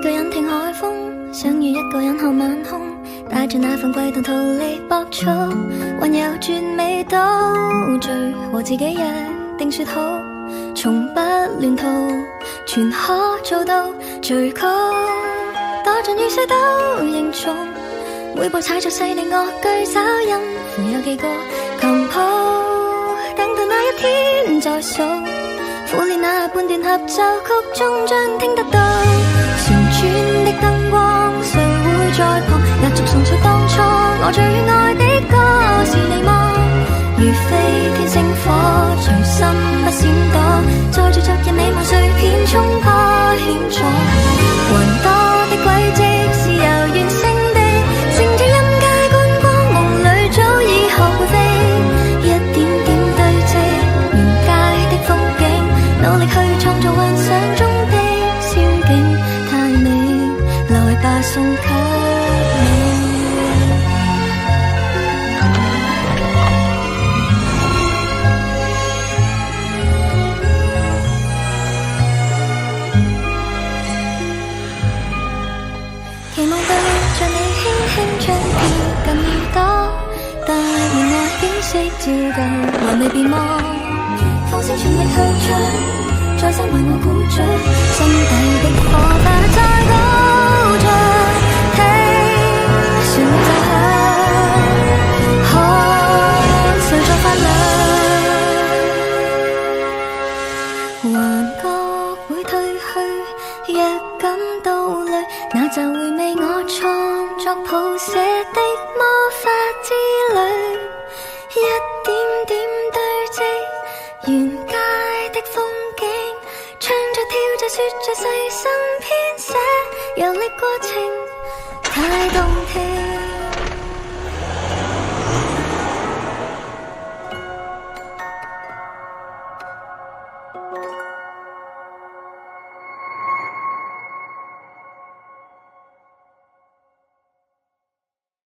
個人聽海風，想要一個人看晚空，帶着那份悸動逃離博草，還有絕美島嶼和自己約定說好，從不亂套，全可做到最高。躲進雨水都認重，每步踩着細膩樂句找音符有幾個琴譜，等到那一天再數，苦練那半段合奏曲終將聽得到。旋轉的燈光誰會在旁壓軸送出當初我最愛的歌是你嗎？如飛天星火隨心不閃躲，載着昨日美夢碎片衝破險阻，還多的軌跡是遙遠星的，乘着音階觀光夢裏早已學會飛，一點點堆積沿街的風景，努力去創造幻想中的仙境，太美，來吧送給你。期望對着你輕輕將貼近耳朵，但門外景色照舊還未變忘，放聲全力去追，再三為我鼓掌，心底的火花再高漲，聽旋律奏響，看誰在發亮，幻覺會褪去，若感到累，那就回味我創作譜寫的魔法之旅，一點點堆積沿街的風景，唱着跳着說着細心編寫，遊歷過程太動聽。